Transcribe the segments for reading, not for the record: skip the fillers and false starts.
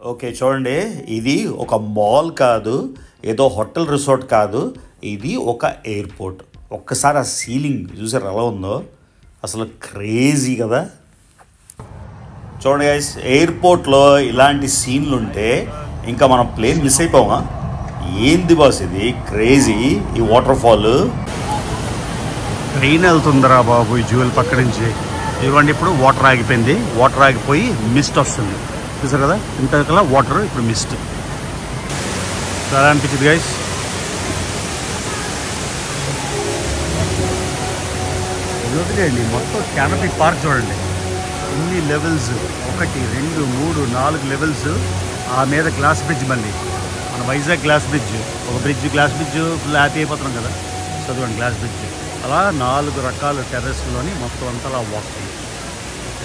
Okay చూడండి, ఇది ఒక మాల్ కాదు, ఏదో హోటల్ రిసార్ట్ కాదు, ఇది ఒక ఎయిర్పోర్ట్. ఒక్కసారి ఆ సీలింగ్ చూసారు ఎలా ఉందో, అసలు క్రేజీ కదా. చూడండి గైస్, ఎయిర్పోర్ట్లో ఇలాంటి సీన్లు ఉంటే ఇంకా మనం ప్లేన్ మిస్ అయిపోమా? ఏంది బాస్ ఇది క్రేజీ. ఈ వాటర్ ఫాల్ ట్రైన్ వెళ్తుందిరా బాబు ఈ జ్యూవెల్ పక్క నుంచి. ఇవ్వండి, ఇప్పుడు వాటర్ ఆగిపోయింది, వాటర్ ఆగిపోయి మిస్ట్ వస్తుంది చూసారు కదా. ఇంతకలా వాటర్, ఇప్పుడు మిస్ట్. చాలా అనిపించింది గైస్. వదిలేండి, మొత్తం క్యానపీ పార్క్ చూడండి, ఇన్ని లెవెల్స్, 1 2 3 4 లెవెల్స్. ఆ మీద గ్లాస్ బ్రిడ్జ్, మళ్ళీ మన వైజాగ్ గ్లాస్ బ్రిడ్జ్, ఒక bridge glass bridge full happy అయిపోతున్నాం కదా. చదవండి, గ్లాస్ బ్రిడ్జ్ అలా 4 రకాల టెర్రస్లోని మొత్తం అంతా అలా వాకింగ్.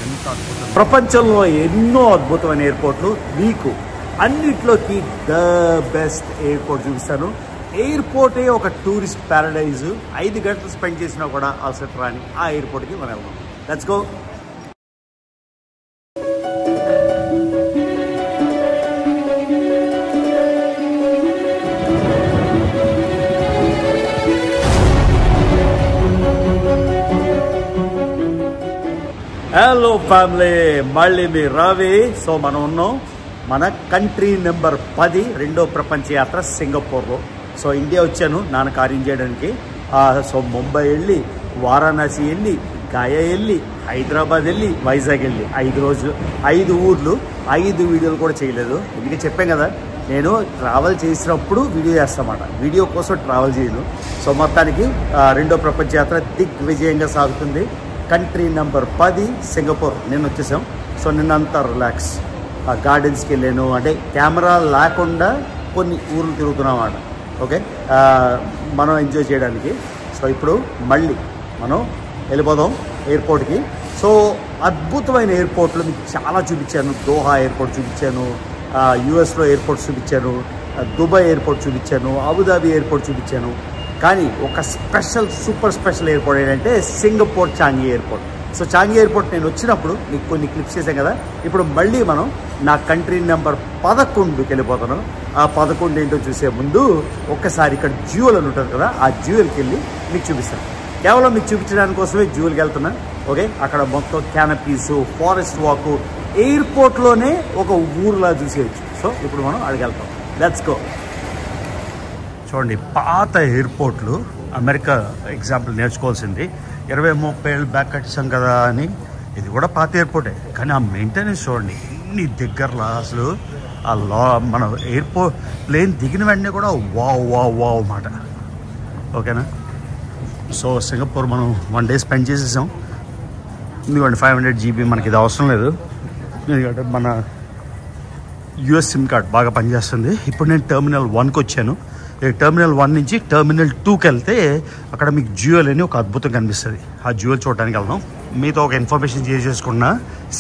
ఎంత అద్భుతం. ప్రపంచంలో ఎన్నో అద్భుతమైన ఎయిర్పోర్ట్లు, మీకు అన్నిట్లోకి ద బెస్ట్ ఎయిర్పోర్ట్ చూపిస్తాను. ఎయిర్పోర్టే ఒక టూరిస్ట్ ప్యారడైజ్. 5 గంటలు స్పెండ్ చేసినా కూడా అలసట రాని ఆ ఎయిర్పోర్ట్కి మనం వెళ్దాం. Let's go. హలో ఫ్యామిలీ, మళ్ళీ మీ రవి. సో మనం ఉన్నాం మన కంట్రీ నెంబర్ 10, రెండో ప్రపంచ యాత్ర సింగపూర్లో. సో ఇండియా వచ్చాను నాన్న కార్యం చేయడానికి. సో ముంబై వెళ్ళి, వారణాసి వెళ్ళి, గయా వెళ్ళి, హైదరాబాద్ వెళ్ళి, వైజాగ్ వెళ్ళి 5 రోజులు, 5 ఊర్లు, 5 వీడియోలు కూడా చేయలేదు. ఎందుకంటే చెప్పాం కదా, నేను ట్రావెల్ చేసినప్పుడు వీడియో చేస్తామాట, వీడియో కోసం ట్రావెల్ చేయను. సో మొత్తానికి రెండో ప్రపంచ యాత్ర దిగ్విజయంగా సాగుతుంది. Country number 10 Singapore. నేను వచ్చేసాం. సో నిన్నంతా రిలాక్స్, గార్డెన్స్కి వెళ్ళాను, అంటే కెమెరా లేకుండా కొన్ని ఊర్లు తిరుగుతున్నాం అన్నమాట. ఓకే, మనం ఎంజాయ్ చేయడానికి. సో ఇప్పుడు మళ్ళీ మనం వెళ్ళిపోదాం ఎయిర్పోర్ట్కి. సో అద్భుతమైన ఎయిర్పోర్ట్లు మీకు చాలా చూపించాను. దోహా ఎయిర్పోర్ట్ చూపించాను, యూఎస్లో ఎయిర్పోర్ట్ చూపించాను, దుబాయ్ ఎయిర్పోర్ట్ చూపించాను, అబుదాబి ఎయిర్పోర్ట్ చూపించాను. కానీ ఒక స్పెషల్, సూపర్ స్పెషల్ ఎయిర్పోర్ట్ ఏంటంటే Singapore Changi airport. So Changi airport నేను వచ్చినప్పుడు మీకు కొన్ని క్లిప్స్ చేశాం కదా. ఇప్పుడు మళ్ళీ మనం నా కంట్రీ నెంబర్ 11కి వెళ్ళిపోతాను. ఆ 11 ఏంటో చూసే ముందు ఒక్కసారి ఇక్కడ జ్యూవెల్ అని ఉంటుంది కదా, ఆ జ్యూవెల్కి వెళ్ళి మీకు చూపిస్తాను. కేవలం మీకు చూపించడానికి కోసమే జ్యూవెల్కి వెళ్తున్నా. ఓకే, అక్కడ మొత్తం క్యానపీస్, ఫారెస్ట్ వాక్, ఎయిర్పోర్ట్లోనే ఒక ఊరులా చూసేయచ్చు. సో ఇప్పుడు మనం అక్కడికి వెళ్తాం. Let's go. చూడండి, పాత ఎయిర్పోర్ట్లు, అమెరికా ఎగ్జాంపుల్ నేర్చుకోవాల్సింది. 20-30 ఏళ్ళు బ్యాక్ కట్టించాం కదా అని. ఇది కూడా పాత ఎయిర్పోర్టే, కానీ ఆ మెయింటెనెన్స్ చూడండి ఎన్ని దగ్గరలో. అసలు ఆ మన ఎయిర్పోర్ట్ ప్లేన్ దిగిన వెంటనే కూడా వావ్ వావ్ వావ్ మాట. ఓకేనా. సో సింగపూర్ మనం 1 డే స్పెండ్ చేసేసాం. ఎందుకంటే 500 GB మనకి ఇది అవసరం లేదు, ఎందుకంటే మన యూఎస్ సిమ్ కార్డ్ బాగా పనిచేస్తుంది. ఇప్పుడు నేను టెర్మినల్ 1కి వచ్చాను. టెర్మినల్ 1 నుంచి టెర్మినల్ 2కి వెళ్తే అక్కడ మీకు జ్యూవెల్ అని ఒక అద్భుతం కనిపిస్తుంది. ఆ జ్యూవెల్ చూడడానికి వెళ్దాం. మీతో ఒక ఇన్ఫర్మేషన్ చేసుకున్నా,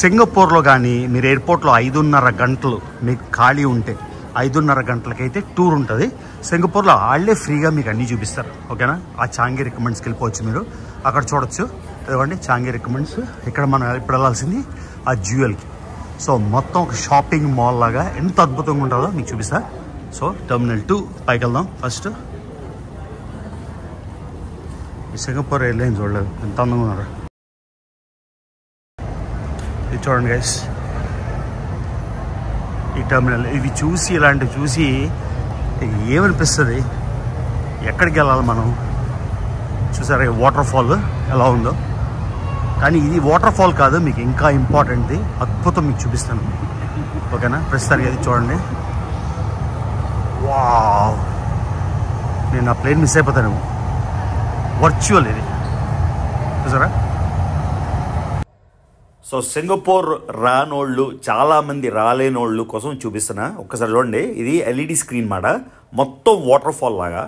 సింగపూర్లో కానీ మీరు ఎయిర్పోర్ట్లో 5.5 గంటలు మీకు ఖాళీ ఉంటే 5.5 గంటలకైతే టూర్ ఉంటుంది. సింగపూర్లో వాళ్ళే ఫ్రీగా మీకు అన్నీ చూపిస్తారు. ఓకేనా. ఆ చాంగి రికమెండ్స్కి వెళ్ళిపోవచ్చు, మీరు అక్కడ చూడొచ్చు. ఇదిగోండి చాంగి రికమెండ్స్. ఇక్కడ మనం ఇప్పుడు వెళ్ళాల్సింది ఆ జ్యూవెల్కి. సో మొత్తం ఒక షాపింగ్ మాల్ లాగా ఎంత అద్భుతంగా ఉంటుందో మీకు చూపిస్తా. సో టెర్మినల్ 2 పైకి వెళ్దాం ఫస్ట్. ఈ సింగపూర్ ఎయిర్లైన్స్ చూడలేదు, ఎంత అందంగా ఉన్నారు. ఇది చూడండి గైస్, ఈ టెర్మినల్. ఇవి చూసి, ఇలాంటివి చూసి ఏమనిపిస్తుంది, ఎక్కడికి వెళ్ళాలి మనం. చూసారా వాటర్ ఫాల్ ఎలా ఉందో. కానీ ఇది వాటర్ ఫాల్ కాదు, మీకు ఇంకా ఇంపార్టెంట్ది అద్భుతం మీకు చూపిస్తాను. ఓకేనా. ప్రస్తుతానికి అది చూడండి. వావ్, నేను ఆ ప్లేన్ మిస్ అయిపోతాను. వర్చువల్ ఇది చూసారా. సో సింగపూర్ రానోళ్ళు, చాలామంది రాలేనోళ్ళు కోసం చూపిస్తున్నా. ఒక్కసారి చూడండి, ఇది LED స్క్రీన్ మాట, మొత్తం వాటర్ ఫాల్ లాగా.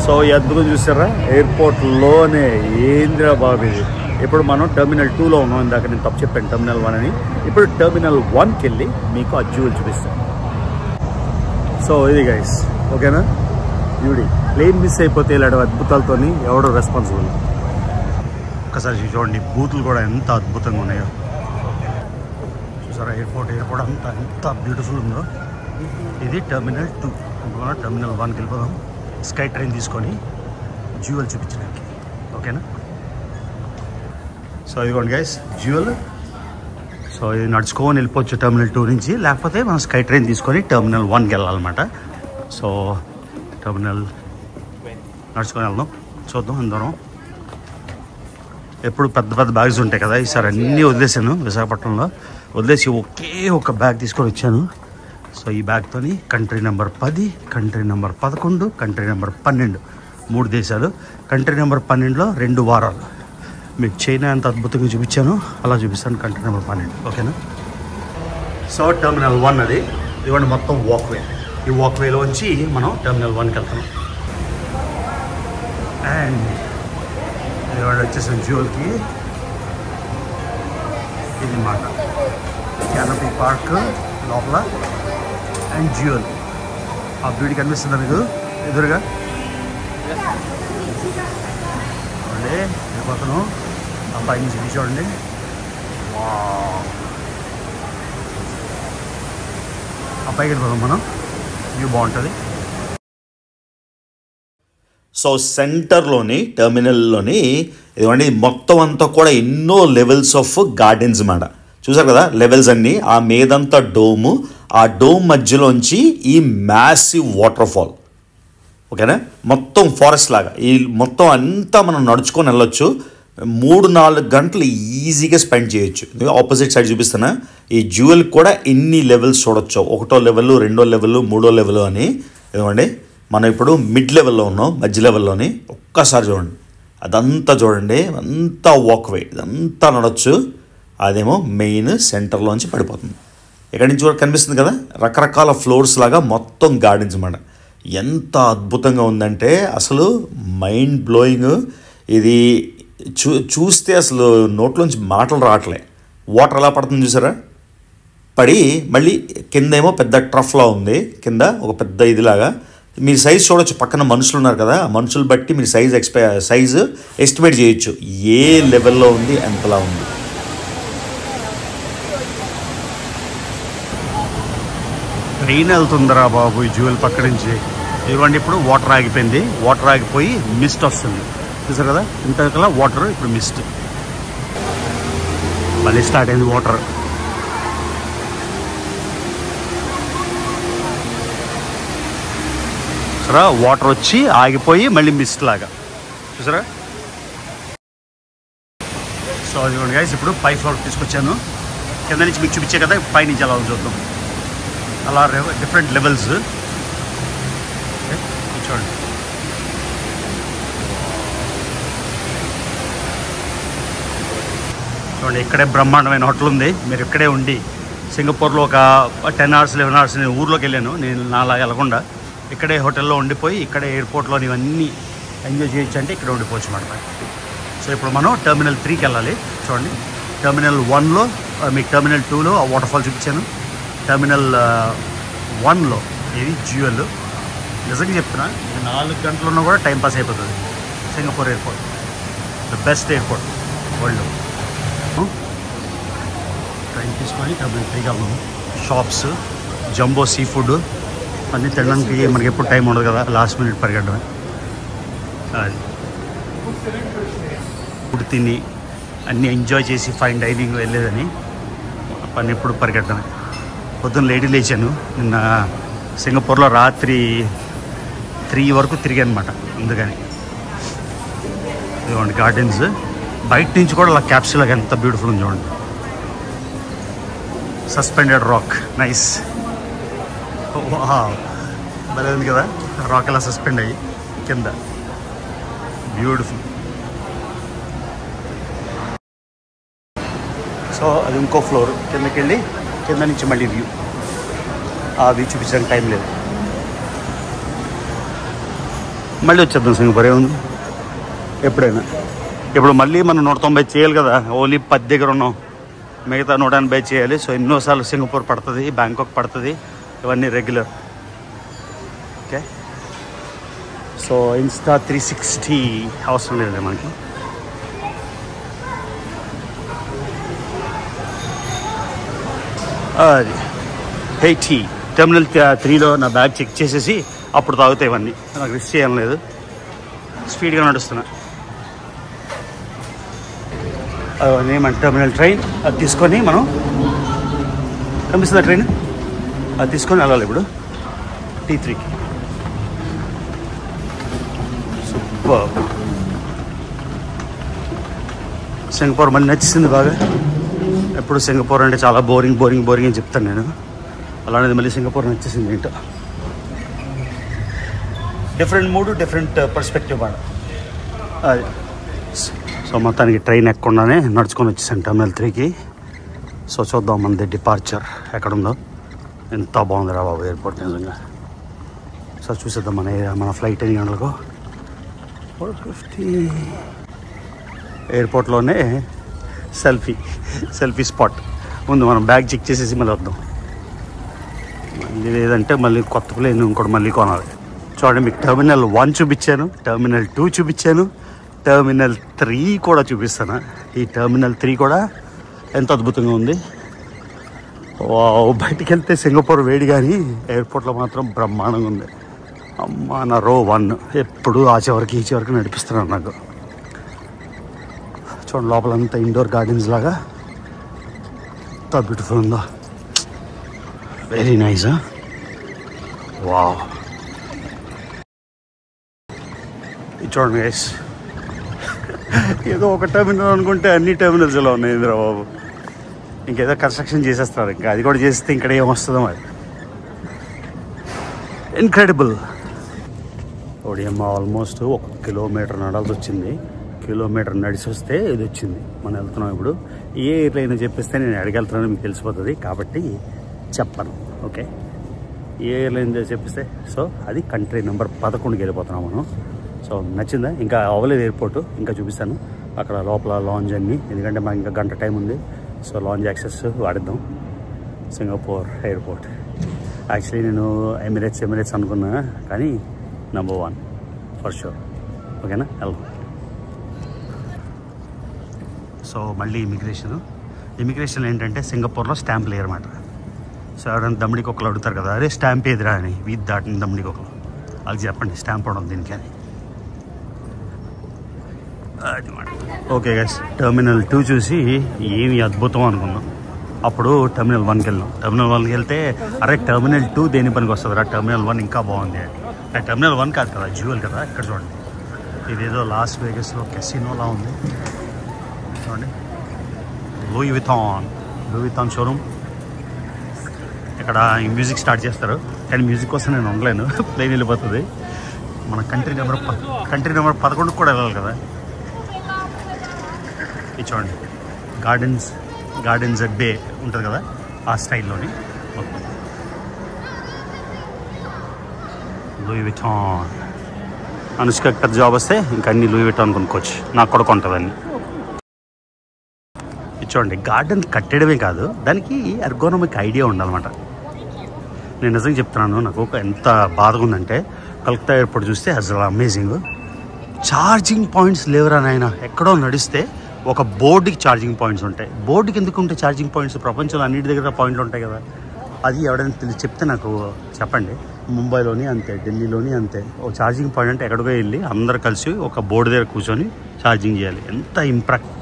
సో ఈ అద్భుతం చూసారా ఎయిర్పోర్ట్లోనే. ఏంద్రా బాబు ఇది. ఇప్పుడు మనం టెర్మినల్ 2లో ఉన్నాం. ఇందాక నేను తప్పు చెప్పాను, టెర్మినల్ 1 అని. ఇప్పుడు టెర్మినల్ 1కి వెళ్ళి మీకు ఆ జ్యూవెల్ చూపిస్తాను. సో ఇది గైస్, ఓకేనా. బ్యూటీ. ప్లేన్ మిస్ అయిపోతే ఇలాంటి అద్భుతాలతో ఎవడో రెస్పాన్సిబుల్. ఒక్కసారి చూడండి, బూతులు కూడా ఎంత అద్భుతంగా ఉన్నాయో. చూసారా ఎయిర్పోర్ట్ అంతా ఎంత బ్యూటిఫుల్ ఉందో. ఇది టెర్మినల్ 2. ఇప్పుడు టెర్మినల్ 1కి వెళ్ళిపోదాం స్కై ట్రైన్ తీసుకొని జ్యువెల్ చూపించడానికి. ఓకేనా? సో ఇదిగోండి గైస్ జ్యువెల్. సో ఇది నడుచుకొని వెళ్ళిపోవచ్చు టెర్మినల్ 2 నుంచి, లేకపోతే మనం స్కై ట్రైన్ తీసుకొని టెర్మినల్ 1కి వెళ్ళాలన్నమాట. సో టెర్మినల్ నడుచుకొని వెళ్దాం, చూద్దాం అందరం. ఎప్పుడు పెద్ద పెద్ద బ్యాగ్స్ ఉంటాయి కదా, ఈసారి అన్నీ వదిలేసాను విశాఖపట్నంలో, వదిలేసి ఒకే ఒక బ్యాగ్ తీసుకొని వచ్చాను. సో ఈ బ్యాగ్తో country number 10, country number 11, country number 12 3 దేశాలు. కంట్రీ నెంబర్ 12లో 2 వారాలు. మీకు చైనా ఎంత అద్భుతంగా చూపించాను అలా చూపిస్తాను కంట్రీ నెంబర్ 12. ఓకేనా? సో టెర్మినల్ 1 అది ఇవ్వండి, మొత్తం వాక్వే. ఈ వాక్వేలోంచి మనం టెర్మినల్ 1కి వెళ్తాం. అండ్ ఇవాళ వచ్చేసిన జ్యువెల్కి ఇది మాట క్యానపీ పార్క్ లోపల అండ్ జ్యువెల్. ఆ బ్యూటీ కనిపిస్తుందా మీకు ఎదురుగా? చూడండి వెళ్ళిపోతాను అబ్బాయి నుంచి చూడండి. అబ్బాయికి వెళ్ళిపోతాం మనం, వ్యూ బాగుంటుంది. సో సెంటర్లోని టెర్మినల్లోని ఇదిగోండి మొత్తం అంతా కూడా ఎన్నో లెవెల్స్ ఆఫ్ గార్డెన్స్ మాట. చూసారు కదా లెవెల్స్ అన్నీ. ఆ మీదంతా డోము, ఆ డోమ్ మధ్యలోంచి ఈ మ్యాసివ్ వాటర్ ఫాల్. ఓకేనా? మొత్తం ఫారెస్ట్ లాగా ఈ మొత్తం అంతా మనం నడుచుకొని వెళ్ళొచ్చు. 3-4 గంటలు ఈజీగా స్పెండ్ చేయొచ్చు. ఆపోజిట్ సైడ్ చూపిస్తున్నా. ఈ జ్యువెల్ కూడా ఎన్ని లెవెల్స్ చూడొచ్చు, 1వ లెవెల్, 2వ లెవెల్, 3వ లెవెల్ అని. ఇదిగోండి మనం ఇప్పుడు మిడ్ లెవెల్లో ఉన్నాం, మధ్య లెవెల్లోని. ఒక్కసారి చూడండి అదంతా చూడండి, అంతా వాక్వే, ఇదంతా నడవచ్చు. అదేమో మెయిన్ సెంటర్లోంచి పడిపోతుంది. ఎక్కడి నుంచి వరకు కనిపిస్తుంది కదా, రకరకాల ఫ్లోర్స్ లాగా మొత్తం గార్డెన్స్ అన్నమాట. ఎంత అద్భుతంగా ఉందంటే అసలు మైండ్ బ్లోయింగ్. ఇది చూస్తే అసలు నోట్లోంచి మాటలు రావట్లే. వాటర్ ఎలా పడుతుంది చూసారా, పడి మళ్ళీ కిందేమో పెద్ద ట్రఫ్లా ఉంది, కింద ఒక పెద్ద ఇదిలాగా. మీరు సైజ్ చూడొచ్చు, పక్కన మనుషులు ఉన్నారు కదా, మనుషులు బట్టి మీరు సైజు ఎస్టిమేట్ చేయొచ్చు ఏ లెవెల్లో ఉంది, ఎంతలా ఉంది. ట్రైన్ వెళ్తుందిరా బాబు ఈ జ్యువెల్ పక్క నుంచి. ఇవ్వండి ఇప్పుడు వాటర్ ఆగిపోయింది, వాటర్ ఆగిపోయి మిస్ట్ వస్తుంది. చూసారు కదా ఇంతకలా వాటర్, ఇప్పుడు మిస్ట్. మళ్ళీ స్టార్ట్ అయింది వాటర్. చూసారా వాటర్ వచ్చి ఆగిపోయి మళ్ళీ మిస్ట్ లాగా. చూసారా? సో అదిగోండి గైస్ ఇప్పుడు పై ఫ్లోర్ తీసుకొచ్చాను. కింద నుంచి మీకు చూపించే కదా, పై నుంచి అలా చూద్దాం. అలా డిఫరెంట్ లెవెల్స్ చూడండి. చూడండి ఇక్కడే బ్రహ్మాండమైన హోటల్ ఉంది. మీరు ఇక్కడే ఉండి సింగపూర్లో ఒక 10 hours 11 hours నేను ఊర్లోకి వెళ్ళాను, నేను నాలాగా వెళ్ళకుండా ఇక్కడే హోటల్లో ఉండిపోయి ఇక్కడే ఎయిర్పోర్ట్లో ఇవన్నీ ఎంజాయ్ చేయొచ్చు అంటే ఇక్కడ ఉండిపోవచ్చు అన్నమాట. సో ఇప్పుడు మనం టెర్మినల్ 3కి వెళ్ళాలి. చూడండి టెర్మినల్ 1లో మీకు టెర్మినల్ 2లో ఆ వాటర్ ఫాల్ చూపించాను. టెర్మినల్ 1లో ఇది జ్యువెల్. నిజంగా చెప్తున్నా, 4 గంటలు ఉన్నా కూడా టైంపాస్ అయిపోతుంది. Singapore airport the best airport వరల్డ్లో. ట్రైన్ తీసుకొని టెర్మినల్ 3కి వెళ్దాం. షాప్స్, జంబో సీ ఫుడ్ అన్నీ తినడానికి మనకి ఎప్పుడు టైం ఉండదు కదా, లాస్ట్ మినిట్ పరిగెట్టడమే. అది ఫుడ్ తిని అన్నీ ఎంజాయ్ చేసి ఫైన్ డైనింగ్ వెళ్ళేదని పని ఎప్పుడు పరిగెట్టడమే. పొద్దున్న లేడీ లేచాను నిన్న. సింగపూర్లో రాత్రి 3 వరకు తిరిగాను అనమాట. అందుకని ఇదిగోండి గార్డెన్స్. బయట నుంచి కూడా అలా క్యాప్సూల్ లాగా ఎంత బ్యూటిఫుల్ ఉంది చూడండి. Suspended rock, nice. భలే ఉంది కదా రాక్ అలా సస్పెండ్ అయ్యి కింద, బ్యూటిఫుల్. సో అది ఇంకో ఫ్లోర్, కిందకి వెళ్ళి కింద నుంచి మళ్ళీ వ్యూ. ఆ వ్యూ చూపించడానికి టైం లేదు, మళ్ళీ వచ్చేద్దాం సింగపూర్. ఏముంది ఎప్పుడైనా. ఇప్పుడు మళ్ళీ మనం 190 చేయాలి కదా, ఓన్లీ 10 దగ్గర ఉన్నాం, మిగతా 180 చేయాలి. సో ఎన్నోసార్లు సింగపూర్ పడుతుంది, బ్యాంకాక్ పడుతుంది, ఇవన్నీ రెగ్యులర్. ఓకే. సో ఇన్స్టా 360 అవసరం లేదు మనకి. అది హెయిటీ టెర్మినల్ 3లో నా బ్యాగ్ చెక్ చేసేసి అప్పుడు తాగుతాయి ఇవన్నీ. నాకు రిస్క్ చేయడం లేదు, స్పీడ్గా నడుస్తున్నా. ఏమంటే టెర్మినల్ ట్రైన్ అది తీసుకొని మనం కనిపిస్తుంది ట్రైన్, అది తీసుకొని వెళ్ళాలి ఇప్పుడు T3కి. సూపర్. సింగపూర్ మళ్ళీ నచ్చింది బాగా. ఎప్పుడు సింగపూర్ అంటే చాలా బోరింగ్ అని చెప్తాను నేను, అలానేది మళ్ళీ సింగపూర్ నచ్చేసింది. ఏంటో డిఫరెంట్ మూడు, డిఫరెంట్ పర్స్పెక్టివ్ మాట అది. సో మొత్తానికి ట్రైన్ ఎక్కకుండానే నడుచుకొని వచ్చేసాను టెర్మినల్ 3కి. సో చూద్దాం మనది డిపార్చర్ ఎక్కడుందో. ఎంత బాగుందిరా బాబు ఎయిర్పోర్ట్ నిజంగా. సో చూసేద్దాం మన ఫ్లైట్ ఎన్ని గంటలకు. 4:50. ఎయిర్పోర్ట్లోనే సెల్ఫీ స్పాట్. ముందు మనం బ్యాగ్ చెక్ చేసేసి మళ్ళీ వద్దాం. మళ్ళీ లేదంటే మళ్ళీ కొత్త ప్లేన్ ఇంకోటి మళ్ళీ కొనాలి. చూడండి, మీకు టెర్మినల్ 1 చూపించాను, టెర్మినల్ 2 చూపించాను, టెర్మినల్ 3 కూడా చూపిస్తాను. ఈ టెర్మినల్ 3 కూడా ఎంత అద్భుతంగా ఉంది. బయటికి వెళ్తే సింగపూర్ వేడి, కానీ ఎయిర్పోర్ట్లో మాత్రం బ్రహ్మాండంగా ఉంది. అమ్మ నా రో 1 ఎప్పుడు ఆ చివరికి ఈ చివరికి నడిపిస్తున్నాను నాకు. చూడండి లోపలంతా ఇండోర్ గార్డెన్స్ లాగా ఎంత బ్యూటిఫుల్ ఉందో. Very nice. వావ్. ఇది చూడండి గైస్, ఏదో ఒక టెర్మినల్ అనుకుంటే అన్ని టెర్మినల్స్ ఇలా ఉన్నాయి ఇంద్రా బాబు. ఇంకేదో కన్స్ట్రక్షన్ చేసేస్తారు, ఇంకా అది కూడా చేస్తే ఇక్కడ ఏమొస్తుందో మరి. ఇన్క్రెడిబుల్. ఓడియమ్మ ఆల్మోస్ట్ 1 కిలోమీటర్ నడాల్సి వచ్చింది. కిలోమీటర్ నడిచి వస్తే ఇది వచ్చింది. మనం వెళ్తున్నాం ఇప్పుడు. ఏ ఎయిర్లైన్ చెప్పేస్తే నేను అడిగెళ్తున్నాను మీకు తెలిసిపోతుంది, కాబట్టి చెప్పను. ఓకే, ఏ ఎయిర్లైన్ చెప్పిస్తే. సో అది కంట్రీ నెంబర్ 11కి వెళ్ళిపోతున్నాం మనం. సో నచ్చిందా? ఇంకా అవ్వలేదు ఎయిర్పోర్ట్, ఇంకా చూపిస్తాను అక్కడ లోపల లాంజ్ అన్ని, ఎందుకంటే మాకు ఇంకా గంట టైం ఉంది. సో లాంజ్ యాక్సెస్ వాడిద్దాం. సింగపూర్ ఎయిర్పోర్ట్. యాక్చువల్లీ నేను ఎమిరేట్స్ అనుకున్నా, కానీ నెంబర్ 1 ఫర్ షూర్. ఓకేనా, వెళ్దాం. సో మళ్ళీ ఇమిగ్రేషన్ ఏంటంటే సింగపూర్లో స్టాంప్ లేరు అన్నమాట. సో ఎవరైనా దమ్మిడికొక్కలు అడుగుతారు కదా, అరే స్టాంప్ ఏదిరా అని, వీధి దాటిన దమ్మిడికొక్కలు, అది చెప్పండి స్టాంప్ ఉండదు దీనికి అని. అది మాట. ఓకే గైస్, టెర్మినల్ 2 చూసి ఏమి అద్భుతం అనుకున్నాం. అప్పుడు టెర్మినల్ 1కి వెళ్ళాం. టెర్మినల్ 1కి వెళ్తే అరే టెర్మినల్ 2 దేని పనికి వస్తుందిరా, టెర్మినల్ 1 ఇంకా బాగుంది. టెర్మినల్ 1 కాదు కదా, జ్యువెల్ కదా. ఇక్కడ చూడండి, ఇదేదో లాస్ వేగస్లో కెసినోలా ఉంది. చూడండి, లూయి విథాన్ షోరూమ్. ఇక్కడ మ్యూజిక్ స్టార్ట్ చేస్తారు, కానీ మ్యూజిక్ కోసం నేను ఉండలేను, ప్లేన్ వెళ్ళిపోతుంది. మన కంట్రీ నెంబర్ 11 కూడా వెళ్ళాలి కదా. ఇది చూడండి, గార్డెన్స్ బే ఉంటుంది కదా, ఆ స్టైల్లోని మొత్తం. లూయి విథాన్. అనుష్క పెద్ద జాబ్ వస్తే ఇంకా అన్ని లూయి విథాన్ కొనుక్కోవచ్చు, నాకు కూడా కొంటుందని. చూడండి, గార్డెన్ కట్టడమే కాదు, దానికి ఎర్గోనమిక్ ఐడియా ఉండాలన్నమాట. నేను నిజంగా చెప్తున్నాను, నాకు ఎంత బాధగా ఉందంటే కలకత్తా ఎయిర్పోర్ట్ చూస్తే అసలు అమేజింగ్. ఛార్జింగ్ పాయింట్స్ లేవురా నాయన. ఎక్కడో నడిస్తే ఒక బోర్డుకి ఛార్జింగ్ పాయింట్స్ ఉంటాయి. బోర్డుకి ఎందుకు ఉంటాయి ఛార్జింగ్ పాయింట్స్? ప్రపంచంలో అన్నిటి దగ్గర పాయింట్లు ఉంటాయి కదా. అది ఎవడైనా చెప్తే నాకు చెప్పండి. ముంబైలోని అంతే, ఢిల్లీలోని అంతే. ఒక ఛార్జింగ్ పాయింట్ అంటే ఎక్కడికో వెళ్ళి అందరు కలిసి ఒక బోర్డు దగ్గర కూర్చొని ఛార్జింగ్ చేయాలి. ఎంత ఇంపాక్ట్.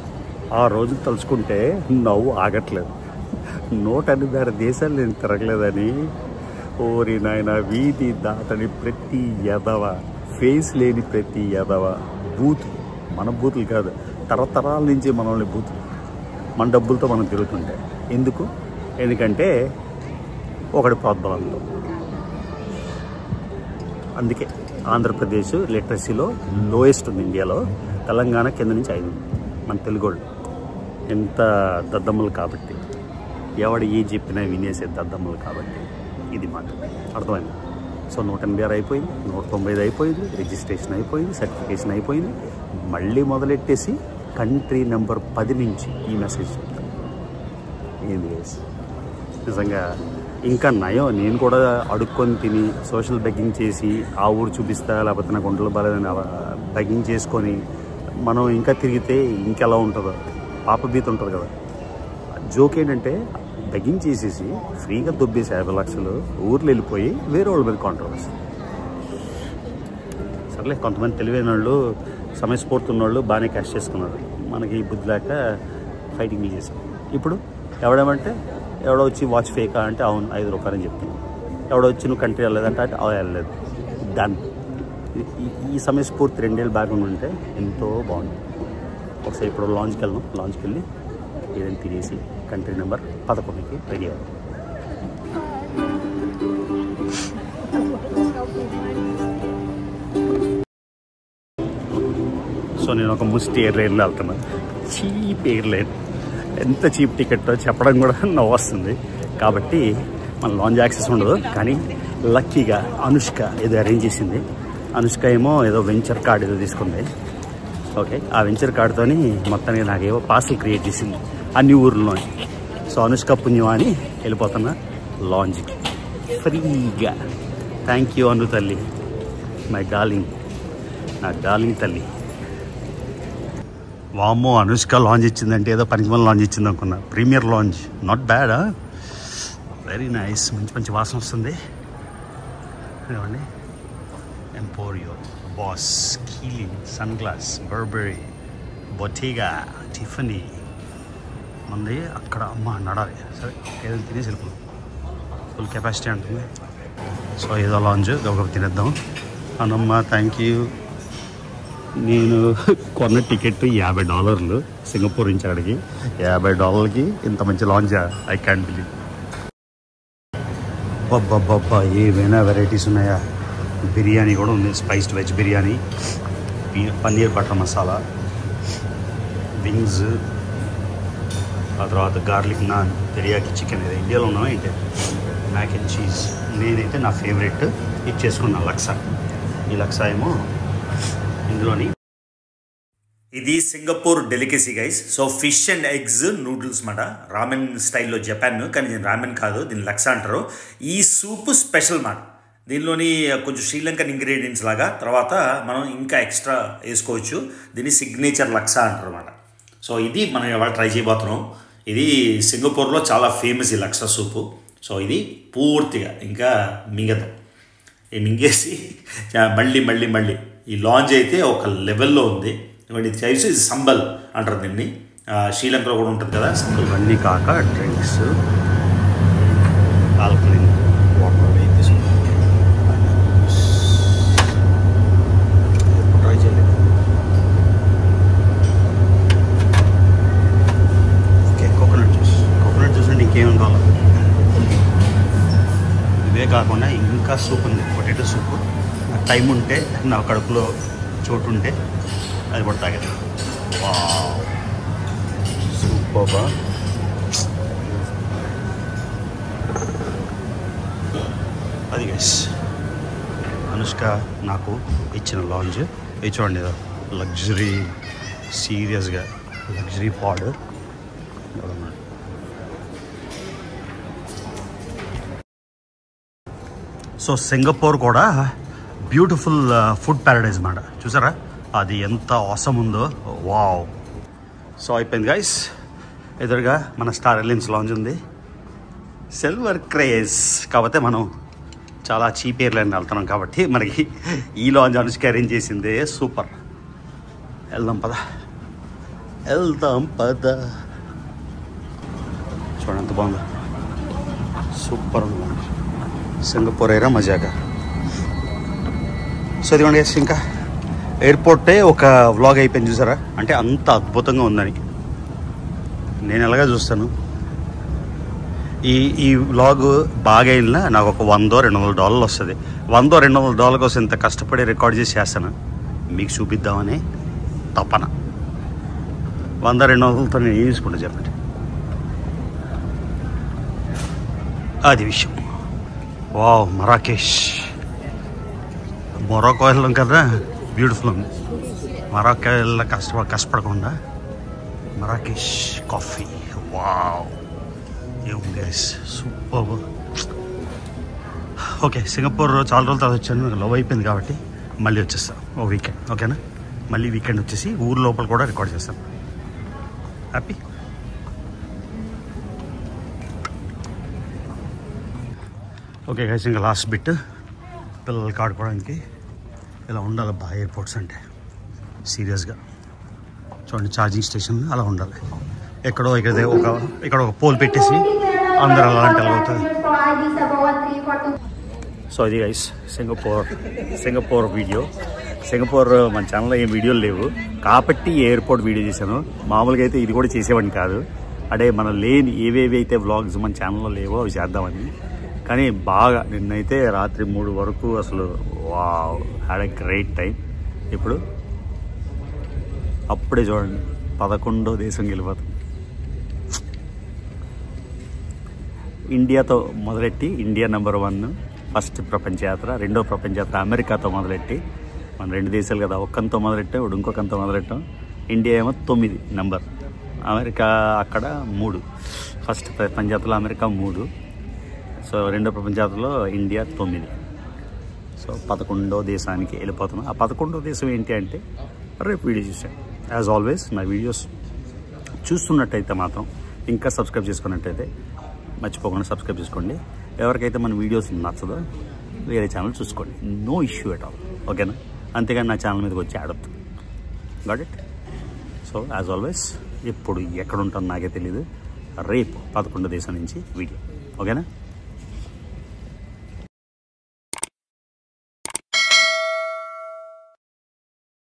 ఆ రోజు తలుచుకుంటే నవ్వు ఆగట్లేదు. 186 దేశాలు నేను తిరగలేదని. ఓరి నాయన, వీధి దాటని ప్రతి ఎదవ, ఫేస్ లేని ప్రతి ఎదవ, బూత్, మన బూతులు కాదు, తరతరాల నుంచి మనల్ని బూత్, మన డబ్బులతో మనం తిరుగుతుంటే ఎందుకు? ఎందుకంటే ఒకటి ప్రోద్బలంతో. అందుకే ఆంధ్రప్రదేశ్ లిటరసీలో లోయెస్ట్ ఉంది ఇండియాలో. తెలంగాణ కింద నుంచి 5. మన తెలుగోళ్ళు ఎంత దద్దమ్మలు కాబట్టి, ఎవడు ఏ చెప్పినా వినేసే దద్దమ్మలు కాబట్టి. ఇది మాట అర్థమైంది. సో 186 అయిపోయింది, 195 అయిపోయింది, రిజిస్ట్రేషన్ అయిపోయింది, సర్టిఫికేషన్ అయిపోయింది. మళ్ళీ మొదలెట్టేసి కంట్రీ నెంబర్ 10 నుంచి ఈ మెసేజ్ చెప్తాను. ఏంది నిజంగా ఇంకా నయం. నేను కూడా అడుక్కొని తిని సోషల్ బెగ్గింగ్ చేసి ఆ ఊరు చూపిస్తా, లేకపోతే నాకు ఒంట్లో బాలేదని బెగ్గింగ్ చేసుకొని మనం ఇంకా తిరిగితే ఇంకెలా ఉంటుందో పాపభీతి ఉంటుంది కదా. జోక్ ఏంటంటే బెగ్గింగ్ చేసేసి ఫ్రీగా దొబ్బేసి 50 లక్షలు ఊర్లో వెళ్ళిపోయి వేరే వాళ్ళ మీద కాంట్రవర్సీ. సర్లే, కొంతమంది తెలివైన వాళ్ళు సమయస్ఫూర్తి ఉన్నవాళ్ళు బాగానే క్యాష్ చేసుకున్నారు. మనకి బుద్ధి లేక ఫైటింగ్లు చేసాం. ఇప్పుడు ఎవడేమంటే ఎవడో వచ్చి వాచ్ ఫేకా అంటే అవును 5 రూపాయలు అని చెప్తున్నాను. ఎవడో వచ్చి నువ్వు కంట్రీ వెళ్ళలేదంటే అంటే వెళ్ళలేదు. డన్. ఈ సమయస్ఫూర్తి 2 ఏళ్ళు బ్యాక్ ఉంటే ఎంతో బాగుంది. ఒకసారి ఇప్పుడు లాంచ్కి వెళ్దాం. లాంచ్కి వెళ్ళి ఏదైనా తినేసి కంట్రీ నెంబర్ 11కి రెడీ అవ్వాలి. సో నేను ఒక ముస్టి ఎయిర్లైన్లో వెళ్తున్నాను. Cheap airline. ఎంత చీప్ టికెట్ చెప్పడం కూడా నవ్వు వస్తుంది. కాబట్టి మన లాంచ్ యాక్సెస్ ఉండదు. కానీ లక్కీగా అనుష్క ఏదో అరేంజ్ చేసింది. అనుష్క ఏమో ఏదో వెంచర్ కార్డ్ ఏదో తీసుకుంది. ఓకే, ఆ వెంచర్ కార్డుతోని మొత్తానికి నాకేవో పార్సల్ క్రియేట్ చేసింది అన్ని ఊర్లో. సో అనుష్క పుణ్యం అని వెళ్ళిపోతున్నా లాంచ్కి ఫ్రీగా. థ్యాంక్ యూ అను తల్లి, మై డార్లింగ్, నా డార్లింగ్ తల్లి. వామ్మో, అనుష్క లాంచ్ ఇచ్చిందంటే ఏదో పనికిమని లాంచ్ ఇచ్చింది అనుకున్నా. Premier lunch, not bad, very nice. మంచి మంచి వాసన వస్తుంది. ఏమండి, ఎంపోరియో, బాస్, కీలీ, sun glass, Burberry, Bottega, Tiffany. మంది అక్కడ అమ్మ నడాలి. సరే, ఏదైనా తినేసి వెళ్ళిపోతాం. ఫుల్ కెపాసిటీ ఉంటుంది. సో ఏదో లాంచ్ గబగబ తినేద్దాం. అనమ్మ థ్యాంక్ యూ. నేను కొన్న టికెట్ $50 సింగపూర్ నుంచి అక్కడికి. $50కి ఇంత మంచి లాంచ్, ఐ క్యాన్ బిలీవ్. బాబ్బా ఏమైనా వెరైటీస్ ఉన్నాయా. బిర్యానీ కూడా ఉంది, spiced veg biryani, paneer butter masala, wings, ఆ తర్వాత గార్లిక్ నాన్, తెరియాకి చికెన్. ఇది ఇండియాలో ఉన్నాం ఏంటి, మ్యాక్ అండ్ చీజ్. నేనైతే నా ఫేవరెట్ ఇది చేసుకున్నా, లక్సా. ఈ లక్సా ఏమో ఇందులోని. ఇది Singapore delicacy guys. So fish and eggs noodles మాట, రామెన్ స్టైల్లో జపాన్. కానీ దీని రామెన్ కాదు, దీన్ని లక్సా అంటారు. ఈ సూప్ స్పెషల్ మాట. దీనిలోని కొంచెం శ్రీలంకన్ ఇంగ్రీడియంట్స్ లాగా తర్వాత మనం ఇంకా ఎక్స్ట్రా వేసుకోవచ్చు. దీన్ని సిగ్నేచర్ లక్సా అంటారు అన్నమాట. సో ఇది మనం ఇవాళ ట్రై చేయబోతున్నాం. ఇది సింగపూర్లో చాలా ఫేమస్ ఈ లక్సా సూపు. సో ఇది పూర్తిగా ఇంకా మింగదాం. మింగేసి మళ్ళీ ఈ లాంచ్ అయితే ఒక లెవెల్లో ఉంది. ఇది చేసి ఇది సంబల్ అంటారు దీన్ని. శ్రీలంకలో కూడా ఉంటుంది కదా సంబల్. ఇవన్నీ కాక డ్రింక్స్, ఆల్కలీన్ వాటర్ ట్రై చేయలేదు. ఓకే, కోకోనట్ జ్యూస్ అంటే ఇంకేం కావాలి. ఇవే కాకుండా ఇంకా సూప్ ఉంది, పొటాటో సూప్. టైం ఉంటే నా కడుపులో చోటు ఉంటే అది కూడా తాగేది. సూపర్. అది గైస్ అనుష్క నాకు ఇచ్చిన లాంచ్. ఇది చూడండి, లగ్జరీ, సీరియస్గా లగ్జరీ పాడ్. సో సింగపూర్ కూడా బ్యూటిఫుల్ ఫుడ్ ప్యారడైజ్ మాట. చూసారా అది ఎంత ఆసమ్ ఉందో. వావ్. సో అయిపోయింది గైస్. ఎదురుగా మన స్టార్ ఎయిర్లైన్స్ లాంచ్ ఉంది, సిల్వర్ క్రేజ్. కాకపోతే మనం చాలా చీప్ ఎయిర్లైన్ వెళ్తున్నాం కాబట్టి మనకి ఈ లాంచ్ అనుష్క అరేంజ్ చేసిందే. సూపర్. వెళ్దాం పద. చూడండి ఎంత బాగుందో, సూపర్ ఉంది లాంచ్. సింగపూర్ ఎయిరా మజాగా. సో ఇదిగోండి గైస్, ఇంకా ఎయిర్పోర్టే ఒక వ్లాగ్ అయిపోయింది చూసారా. అంటే అంత అద్భుతంగా ఉందని నేను ఎలాగా చూస్తాను. ఈ వ్లాగ్ బాగా అయినా నాకు ఒక $100-200 వస్తుంది. $100-200 కోసం ఇంత కష్టపడి రికార్డ్ చేసి చేస్తాను, మీకు చూపిద్దామని తపన. 100-200తో నేను ఏం తీసుకుంటా చెప్పండి, అది విషయం. వావ్, మరాకేష్. మొరాకో వెళ్ళాం కదా, బ్యూటిఫుల్ ఉంది. మొరాకో వెళ్ళ కష్టపడకుండా మరాకేష్ కాఫీ. వావ్, ఏముంది గైస్, సూపర్. ఓకే, సింగపూర్ చాలా రోజుల తర్వాత వచ్చాను, నాకు లవ్ అయిపోయింది కాబట్టి మళ్ళీ వచ్చేస్తాను ఓ వీకెండ్. ఓకేనా, మళ్ళీ వీకెండ్ వచ్చేసి ఊరు లోపల కూడా రికార్డ్ చేస్తాను. హ్యాపీ. ఓకే గైస్, ఇంకా లాస్ట్ బిట్. పిల్లలకి ఆడుకోవడానికి ఇలా ఉండాలి బా ఎయిర్పోర్ట్స్ అంటే, సీరియస్గా. చూడండి, ఛార్జింగ్ స్టేషన్ అలా ఉండాలి. ఎక్కడో ఇక్కడ ఒక పోల్ పెట్టేసి అందరూ అలాంటి అవుతుంది. సో ఇది గైస్ సింగపూర్ వీడియో. సింగపూర్ మన ఛానల్లో ఏం వీడియోలు లేవు కాబట్టి ఎయిర్పోర్ట్ వీడియో చేశాను. మామూలుగా అయితే ఇది కూడా చేసేవాడిని కాదు. అంటే మన లేని ఏవేవి అయితే వ్లాగ్స్ మన ఛానల్లో లేవో అవి చేద్దామని. కానీ బాగా నిన్నైతే రాత్రి 3 వరకు అసలు wow, had a great time. ఇప్పుడు అప్పుడే చూడండి 11వ దేశం గెలిపోతుంది. ఇండియాతో మొదలెట్టి ఇండియా నెంబర్ 1 ఫస్ట్ ప్రపంచ యాత్ర, 2వ ప్రపంచ యాత్ర అమెరికాతో మొదలెట్టి, మన 2 దేశాలు కదా, ఒక్కంతో మొదలెట్టాం, ఇప్పుడు ఇంకొకంతో మొదలెట్టాం. ఇండియా ఏమో 9 నెంబర్, అమెరికా అక్కడ 3. ఫస్ట్ ప్రపంచ యాత్రలో అమెరికా 3, సో 2వ ప్రపంచ యాత్రలో ఇండియా 9. సో 11వ దేశానికి వెళ్ళిపోతున్నాం. ఆ 11వ దేశం ఏంటి అంటే రేపు వీడియో చూసాను. యాజ్ ఆల్వేస్ నా వీడియోస్ చూస్తున్నట్టయితే మాత్రం, ఇంకా సబ్స్క్రైబ్ చేసుకున్నట్టయితే మర్చిపోకుండా సబ్స్క్రైబ్ చేసుకోండి. ఎవరికైతే మన వీడియోస్ నచ్చదో వేరే ఛానల్ చూసుకోండి, నో ఇష్యూ ఎట్ ఆల్, ఓకేనా? అంతేగాని నా ఛానల్ మీదకి వచ్చి ఆడద్దు. Got it? So as always ఎప్పుడు ఎక్కడ ఉంటానో నాకే తెలీదు. రేపు 11వ దేశం నుంచి వీడియో, ఓకేనా?